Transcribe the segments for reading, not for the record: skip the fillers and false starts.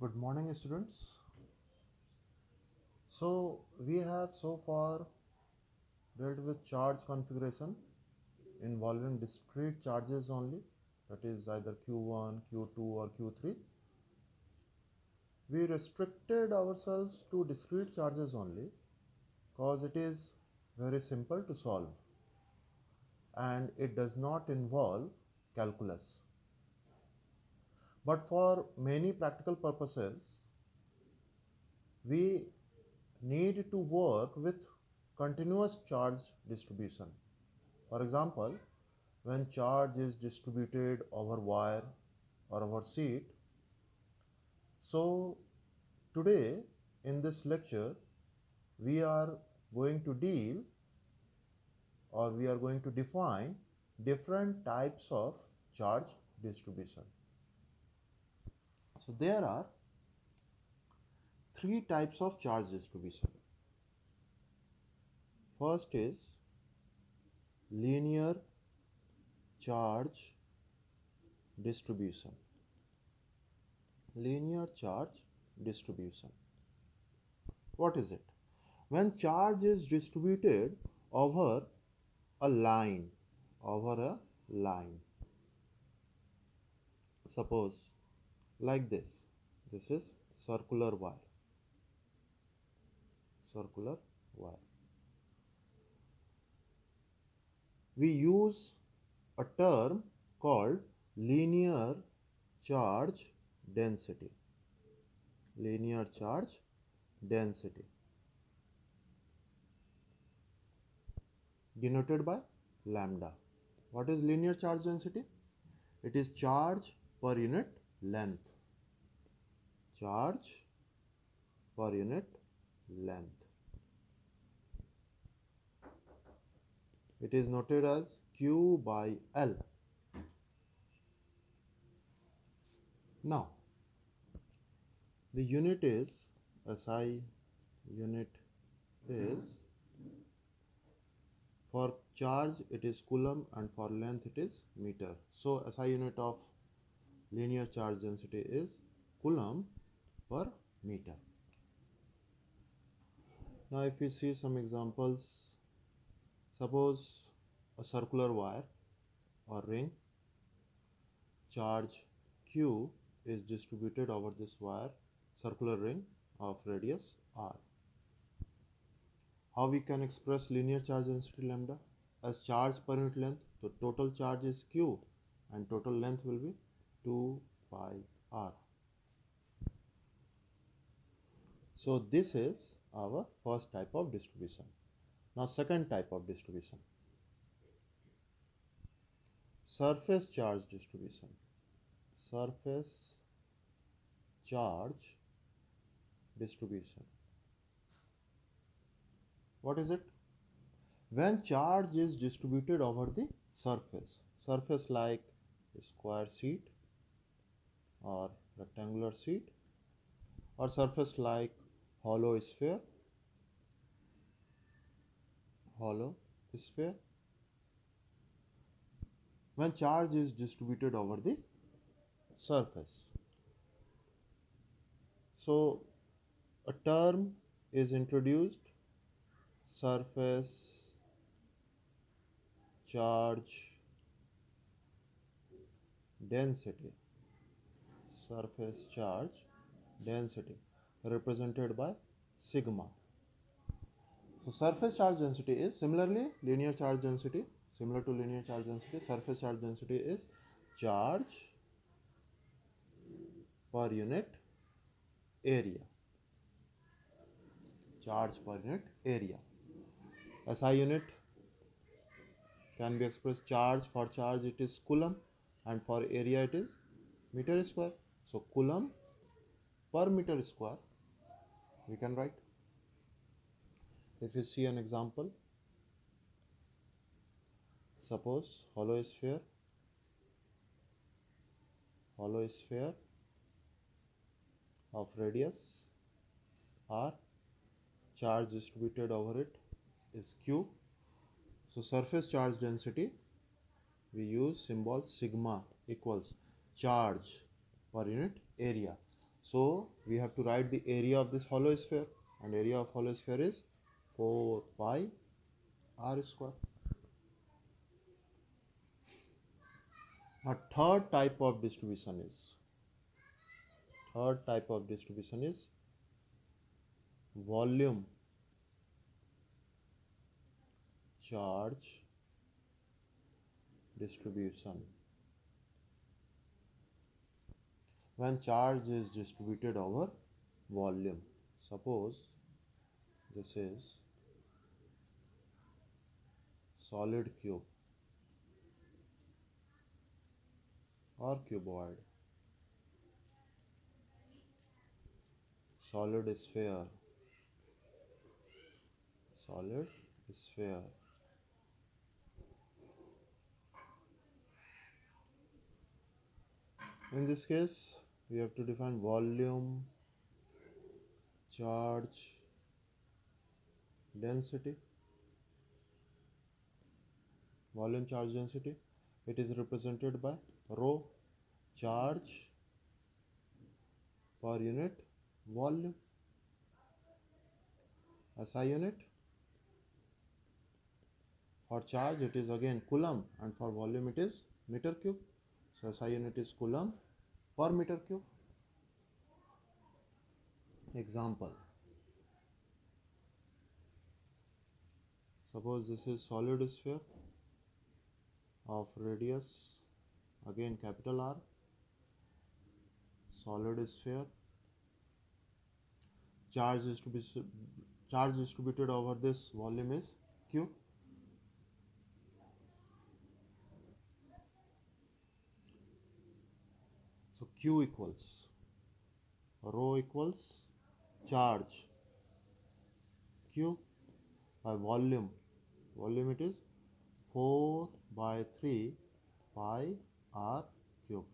Good morning, students. So, we have so far dealt with charge configuration involving discrete charges only, that is either Q1, Q2, or Q3. We restricted ourselves to discrete charges only because it is very simple to solve and it does not involve calculus. But for many practical purposes, we need to work with continuous charge distribution. For example, when charge is distributed over wire or over sheet. So today in this lecture we are going to deal or we are going to define different types of charge distribution. So there are three types of charge distribution. First is linear charge distribution. Linear charge distribution. What is it? When charge is distributed over a line, over a line. Suppose like this is circular wire, circular wire. We use a term called linear charge density. Linear charge density denoted by lambda. What is linear charge density? It is charge per unit length. Charge per unit length. It is noted as Q by L. Now, the unit is SI unit is for charge it is coulomb and for length it is meter. So SI unit of linear charge density is coulomb per meter. Now if we see some examples, suppose a circular wire or ring, charge Q is distributed over this wire, circular ring of radius R. How we can express linear charge density lambda? As charge per unit length, the total charge is Q and total length will be 2 pi R. So this is our first type of distribution. Now second type of distribution, surface charge distribution. Surface charge distribution. What is it? When charge is distributed over the surface like a square sheet or rectangular sheet, or surface like hollow sphere, hollow sphere. When charge is distributed over the surface, so a term is introduced, surface charge density. Surface charge density represented by sigma. So surface charge density is similarly linear charge density, similar to linear charge density. Surface charge density is charge per unit area. Charge per unit area. SI unit can be expressed, charge for charge it is coulomb and for area it is meter square. So coulomb per meter square we can write. If you see an example, suppose hollow sphere of radius R, charge distributed over it is Q. So surface charge density, we use symbol sigma equals charge per unit area. So we have to write the area of this hollow sphere, and area of hollow sphere is 4 pi r square. A third type of distribution is volume charge distribution. When charge is distributed over volume, suppose this is solid cube or cuboid, solid sphere, solid sphere. In this case, we have to define volume charge density. Volume charge density, it is represented by rho, charge per unit volume. SI unit. For charge it is again coulomb, and for volume it is meter cube. So SI unit is coulomb per meter cube. Example. Suppose this is solid sphere of radius, again capital R, solid sphere. Charge distributed over this volume is Q. So Q equals rho equals charge Q by volume. Volume it is 4 by 3 pi r cube.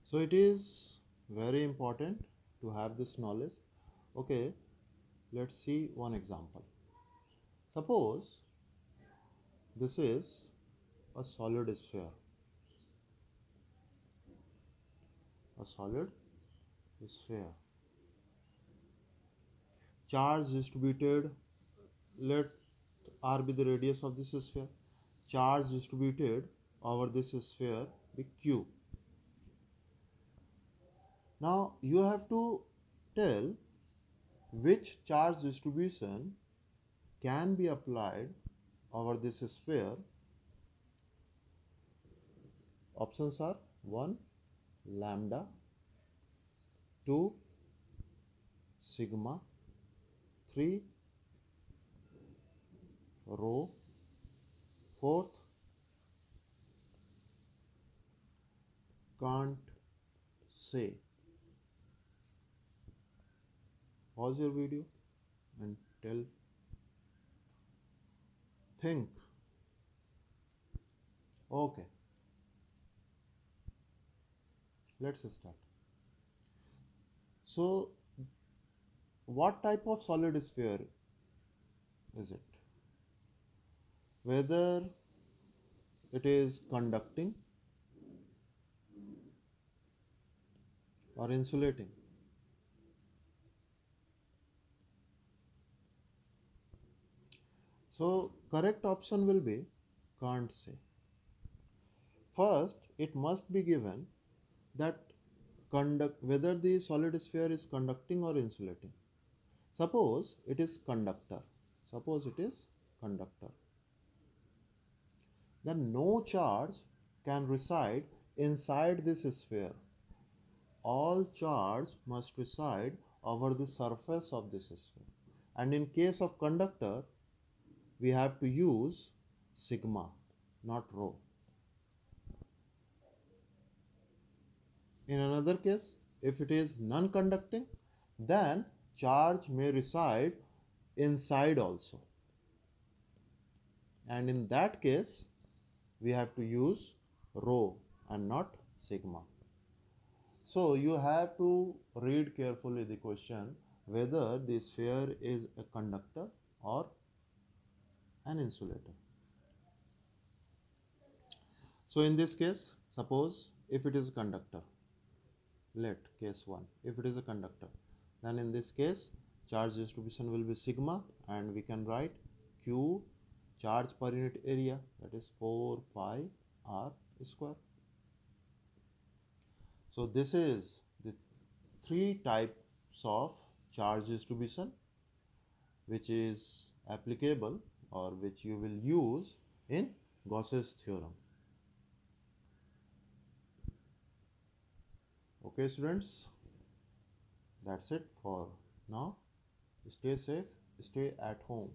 So it is very important to have this knowledge. Okay, let's see one example. Suppose this is a solid sphere. A solid sphere. Charge distributed, let r be the radius of this sphere. Charge distributed over this sphere be q. Now you have to tell which charge distribution can be applied over this sphere. Options are 1 lambda, 2 sigma, 3 rho, 4th can't say. Pause your video and think. Okay, let's start. So what type of solid sphere is it? Whether it is conducting or insulating. So correct option will be can't say. First, it must be given that whether the solid sphere is conducting or insulating. Suppose it is conductor. Then no charge can reside inside this sphere. All charge must reside over the surface of this sphere. And in case of conductor, we have to use sigma, not rho. In another case, if it is non-conducting, then charge may reside inside also. And in that case, we have to use rho and not sigma. So you have to read carefully the question whether the sphere is a conductor or an insulator. So in this case, suppose if it is a conductor. Let case 1, if it is a conductor, then in this case charge distribution will be sigma, and we can write q, charge per unit area, that is 4 pi r square. So this is the three types of charge distribution which is applicable or which you will use in Gauss's theorem. Okay students, that's it for now. Stay safe, stay at home.